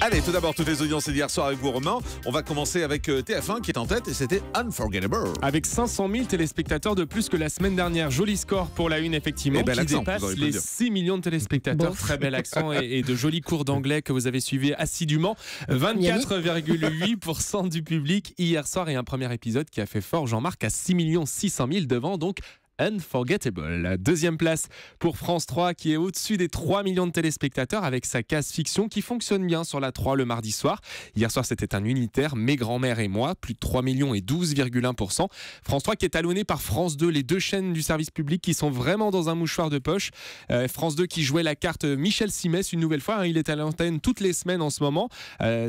Allez, tout d'abord, toutes les audiences d'hier soir avec vous, Romain. On va commencer avec TF1 qui est en tête et c'était Unforgettable. Avec 500 000 téléspectateurs de plus que la semaine dernière. Joli score pour la une, effectivement, Et bel qui accent, dépasse vous auriez pu les le dire. 6 millions de téléspectateurs. Bon. Très bel accent et de jolis cours d'anglais que vous avez suivis assidûment. 24,8% du public hier soir et un premier épisode qui a fait fort Jean-Marc à 6 600 000 devant, donc Unforgettable. La deuxième place pour France 3 qui est au-dessus des 3 millions de téléspectateurs avec sa case fiction qui fonctionne bien sur la 3 le mardi soir. Hier soir c'était un unitaire, Mes grands-mères et moi, plus de 3 millions et 12,1%. France 3 qui est talonné par France 2, les deux chaînes du service public qui sont vraiment dans un mouchoir de poche. France 2 qui jouait la carte Michel Simès une nouvelle fois, hein, il est à l'antenne toutes les semaines en ce moment.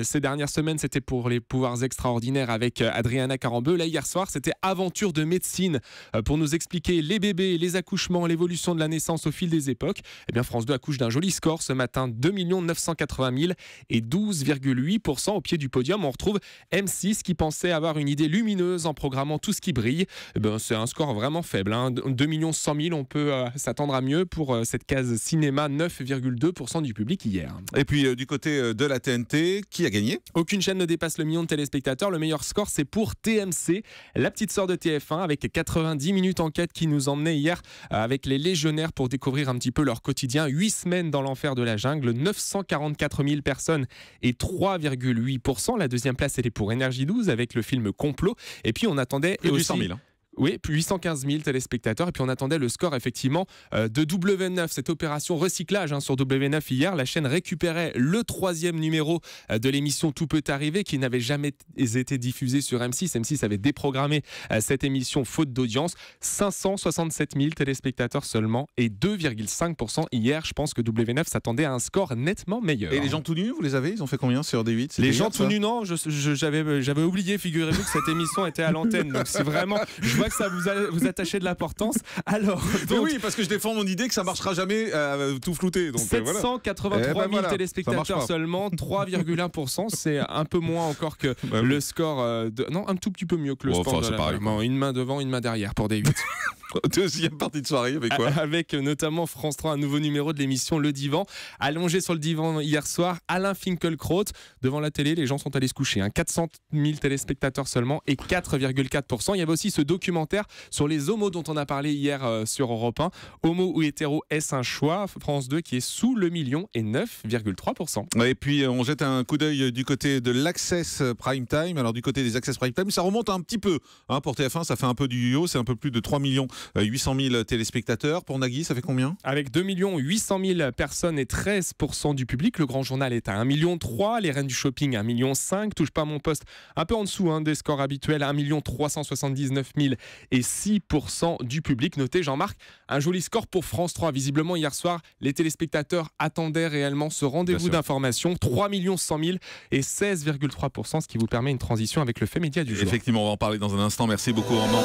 Ces dernières semaines c'était pour les pouvoirs extraordinaires avec Adriana Carambeu. Là hier soir c'était Aventure de médecine pour nous expliquer les bébés, les accouchements, l'évolution de la naissance au fil des époques. Eh bien, France 2 accouche d'un joli score ce matin, 2 980 000 et 12,8% au pied du podium. On retrouve M6 qui pensait avoir une idée lumineuse en programmant Tout ce qui brille. Eh bien, c'est un score vraiment faible, hein. 2 100 000, on peut s'attendre à mieux pour cette case cinéma, 9,2% du public hier. Et puis du côté de la TNT, qui a gagné? Aucune chaîne ne dépasse le million de téléspectateurs. Le meilleur score, c'est pour TMC, la petite sœur de TF1, avec 90 minutes enquête qui nous emmenait hier avec les légionnaires pour découvrir un petit peu leur quotidien. 8 semaines dans l'enfer de la jungle, 944 000 personnes et 3,8%. La deuxième place, elle est pour Énergie 12 avec le film Complot. Et puis on attendait... Plus de aussi... 800 000. Hein. Oui, puis 815 000 téléspectateurs. Et puis on attendait le score effectivement de W9, cette opération recyclage sur W9 hier. La chaîne récupérait le troisième numéro de l'émission Tout peut arriver qui n'avait jamais été diffusé sur M6. M6 avait déprogrammé cette émission faute d'audience. 567 000 téléspectateurs seulement et 2,5% hier. Je pense que W9 s'attendait à un score nettement meilleur. Et les gens tout nus, vous les avez? Ils ont fait combien sur D8? Les gens tout nus, non, j'avais oublié, figurez-vous, que cette émission était à l'antenne. Donc c'est vraiment... Je vois que ça vous attachez de l'importance. Alors, Mais donc, oui, parce que je défends mon idée que ça marchera jamais tout flouté. Donc, 783 000 voilà. Ça marche téléspectateurs pas. seulement, 3,1%. C'est un peu moins encore que Bah oui. le score. Non, un tout petit peu mieux que le Bon, score. enfin, c'est pareil, quoi. Une main devant, une main derrière pour des 8. Deuxième partie de soirée, avec quoi? Avec notamment France 3, un nouveau numéro de l'émission Le Divan. Allongé sur le divan hier soir, Alain Finkielkraut. Devant la télé, les gens sont allés se coucher. 400 000 téléspectateurs seulement et 4,4%. Il y avait aussi ce documentaire sur les homos dont on a parlé hier sur Europe 1. Homo ou hétéro, est-ce un choix? France 2 qui est sous le million et 9,3%. Et puis on jette un coup d'œil du côté de l'Access Prime Time. Alors du côté des Access Prime Time, ça remonte un petit peu. Pour TF1, ça fait un peu du yo-yo. C'est un peu plus de 3 800 000 téléspectateurs. Pour Nagui, ça fait combien? Avec 2 800 000 personnes et 13% du public, le Grand Journal est à 1,3 million. Les Reines du Shopping, 1,5 million. Touche pas mon poste, un peu en dessous des scores habituels, 1 379 000 et 6% du public. Notez, Jean-Marc, un joli score pour France 3. Visiblement, hier soir, les téléspectateurs attendaient réellement ce rendez-vous d'information. 3 100 000 et 16,3%, ce qui vous permet une transition avec le fait média du jour. Effectivement, on va en parler dans un instant. Merci beaucoup, Romain.